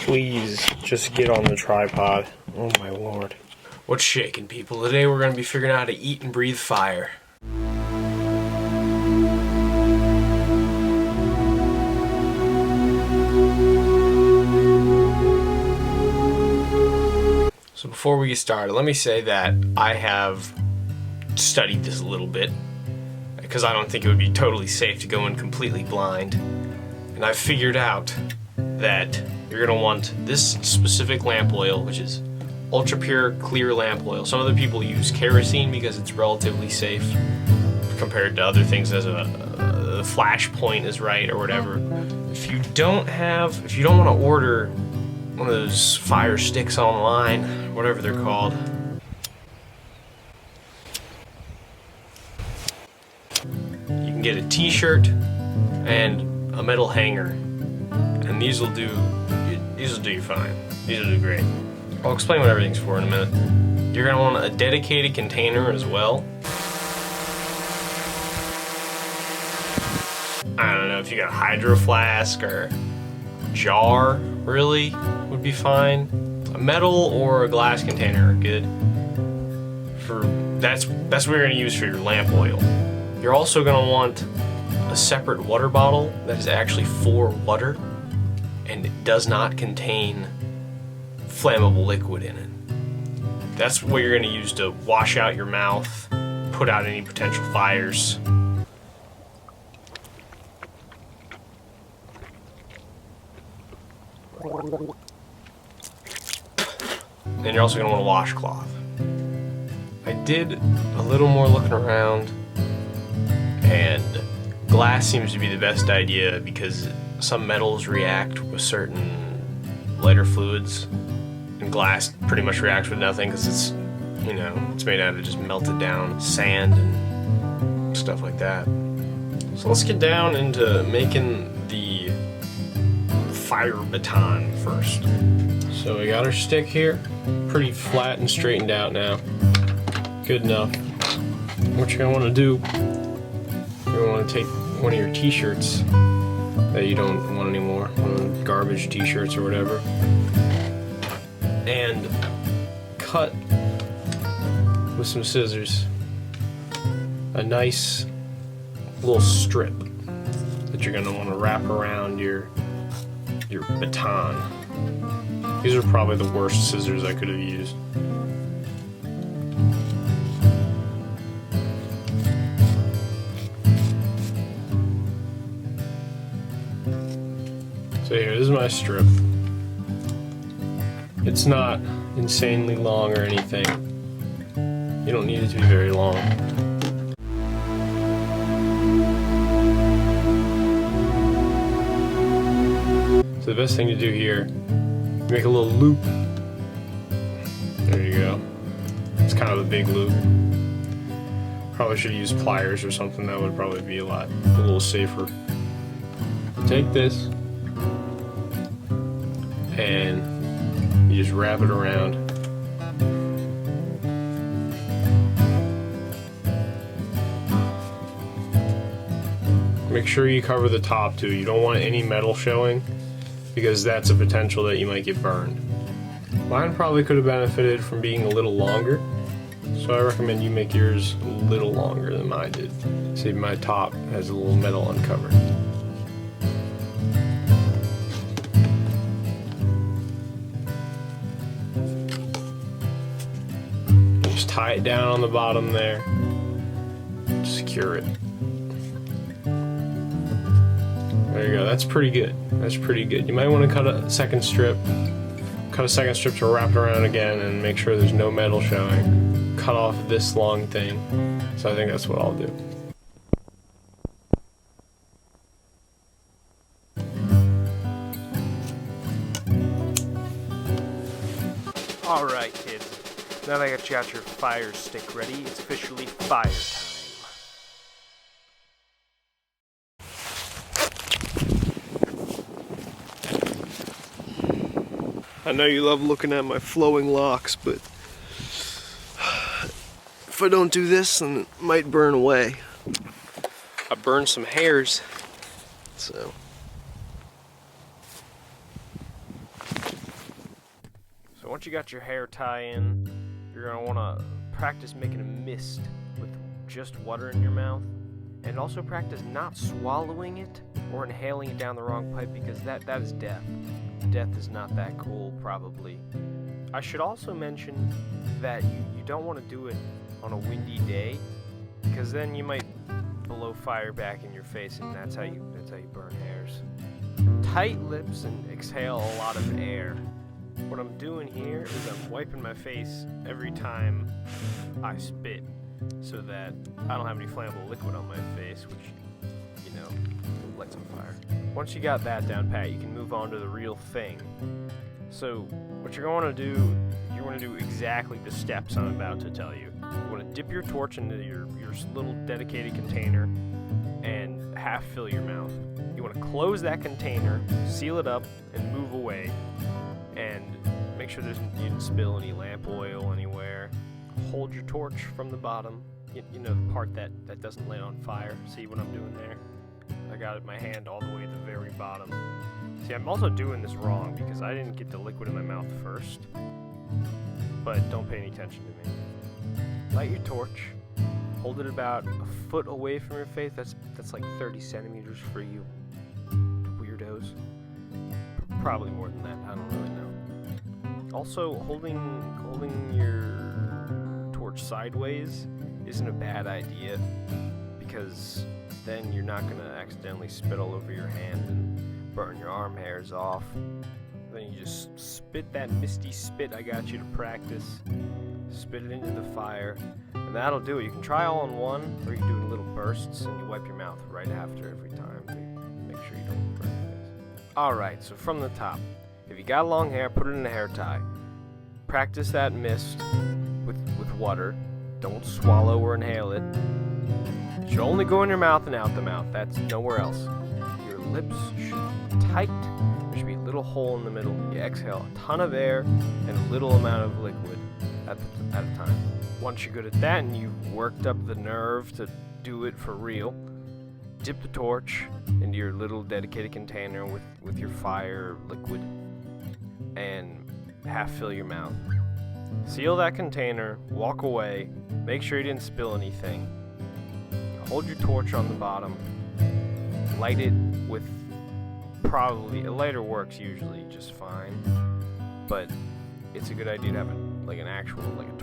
Please, just get on the tripod. Oh my lord. What's shaking, people? Today we're going to be figuring out how to eat and breathe fire. So before we get started, let me say that I have studied this a little bit because I don't think it would be totally safe to go in completely blind. And I've figured out that you're going to want this specific lamp oil, which is ultra pure clear lamp oil. Some other people use kerosene because it's relatively safe compared to other things, as the flash point is right or whatever. If you don't want to order one of those fire sticks online, whatever they're called, you can get a t-shirt and a metal hanger, and these will do you fine. These will do great. I'll explain what everything's for in a minute. You're gonna want a dedicated container as well. I don't know if you got a hydro flask or jar, really would be fine. A metal or a glass container are good. That's what you're gonna use for your lamp oil. You're also gonna want a separate water bottle that is actually for water, and it does not contain flammable liquid in it. That's what you're going to use to wash out your mouth, put out any potential fires. And you're also going to want a washcloth. I did a little more looking around, and glass seems to be the best idea because some metals react with certain lighter fluids, and glass pretty much reacts with nothing because it's made out of just melted down sand and stuff like that. So let's get down into making the fire baton first. So we got our stick here, pretty flat and straightened out now. Good enough. What you're gonna want to do, you're gonna want to take one of your t-shirts that you don't want anymore, one of the garbage t-shirts or whatever, and cut with some scissors a nice little strip that you're gonna want to wrap around your baton. These are probably the worst scissors I could have used. So here, this is my strip. It's not insanely long or anything. You don't need it to be very long. So the best thing to do here, make a little loop. There you go. It's kind of a big loop. Probably should use pliers or something. That would probably be a little safer. Take this, and you just wrap it around. Make sure you cover the top too. You don't want any metal showing because that's a potential that you might get burned. Mine probably could have benefited from being a little longer, so I recommend you make yours a little longer than mine did. See, my top has a little metal uncovered. Just tie it down on the bottom there. Secure it. There you go. That's pretty good. That's pretty good. You might want to cut a second strip to wrap it around again and make sure there's no metal showing. Cut off this long thing. So I think that's what I'll do. Alright kids, now that I got you out your fire stick ready, it's officially fire time. I know you love looking at my flowing locks, but if I don't do this, then it might burn away. I burned some hairs, so once you got your hair tie in, you're going to want to practice making a mist with just water in your mouth. And also practice not swallowing it or inhaling it down the wrong pipe, because that is death. Death is not that cool, probably. I should also mention that you don't want to do it on a windy day, because then you might blow fire back in your face, and that's how you burn hairs. Tight lips and exhale a lot of air. What I'm doing here is I'm wiping my face every time I spit, so that I don't have any flammable liquid on my face, which, lights on fire. Once you got that down pat, you can move on to the real thing. So what you're going to do, you're going to do exactly the steps I'm about to tell you. You want to dip your torch into your little dedicated container and half fill your mouth. You want to close that container, seal it up, and move away. And make sure you didn't spill any lamp oil anywhere. Hold your torch from the bottom, the part that doesn't lay on fire. See what I'm doing there? I got my hand all the way at the very bottom. See, I'm also doing this wrong because I didn't get the liquid in my mouth first. But don't pay any attention to me. Light your torch. Hold it about a foot away from your face. That's like 30 centimeters for you weirdos. Probably more than that. I don't really know. Also, holding your torch sideways isn't a bad idea, because then you're not going to accidentally spit all over your hand and burn your arm hairs off. Then you just spit that misty spit I got you to practice, spit it into the fire, and that'll do it. You can try all in one, or you can do it in little bursts, and you wipe your mouth right after every time to make sure you don't burn your face. Alright, so from the top. If you got long hair, put it in a hair tie. Practice that mist with water. Don't swallow or inhale it. It should only go in your mouth and out the mouth. That's nowhere else. Your lips should be tight. There should be a little hole in the middle. You exhale a ton of air and a little amount of liquid at a time. Once you're good at that and you've worked up the nerve to do it for real, dip the torch into your little dedicated container with your fire liquid and half fill your mouth. Seal that container, walk away, make sure you didn't spill anything. Hold your torch on the bottom, light it with a lighter works usually just fine, but it's a good idea to have a torch, like a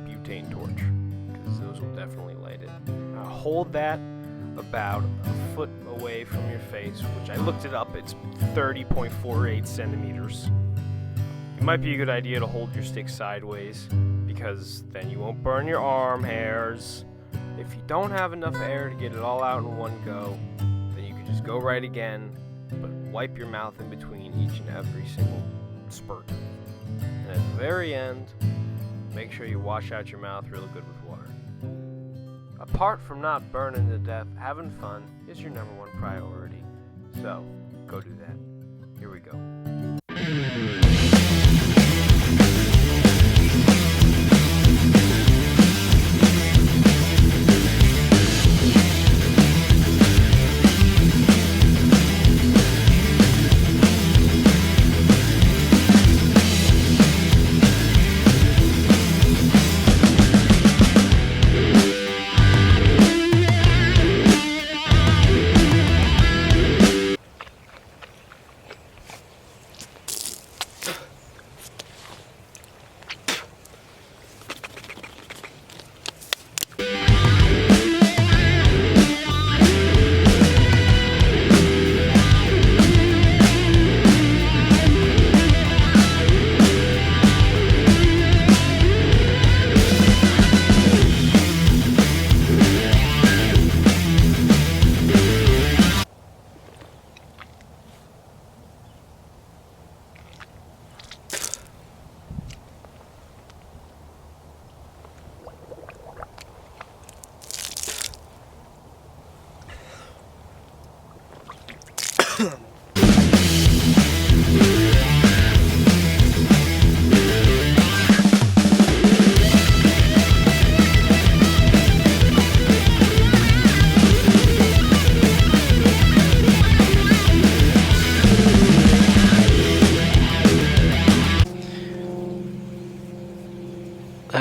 butane torch, because those will definitely light it. Now hold that about a foot away from your face, which I looked it up, it's 30.48 centimeters. It might be a good idea to hold your stick sideways, because then you won't burn your arm hairs. If you don't have enough air to get it all out in one go, then you can just go right again, but wipe your mouth in between each and every single spurt. And at the very end, make sure you wash out your mouth real good with water. Apart from not burning to death, having fun is your number one priority. So, go do that. Here we go.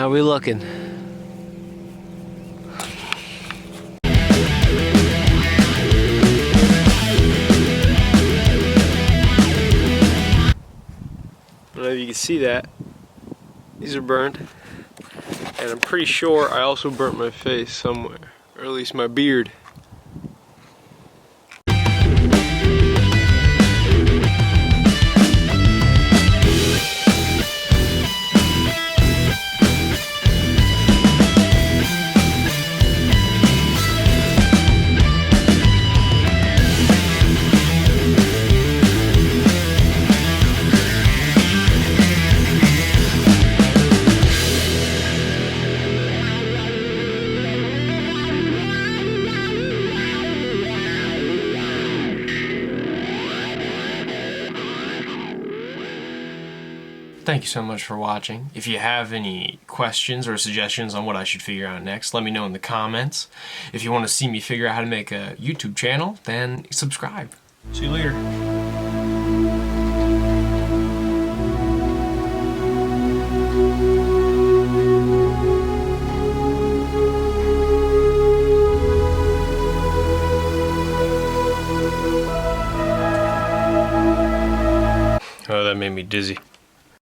How are we looking? I don't know if you can see that. These are burned. And I'm pretty sure I also burnt my face somewhere. Or at least my beard. Thank you so much for watching. If you have any questions or suggestions on what I should figure out next, let me know in the comments. If you want to see me figure out how to make a YouTube channel, then subscribe. See you later. Oh, that made me dizzy.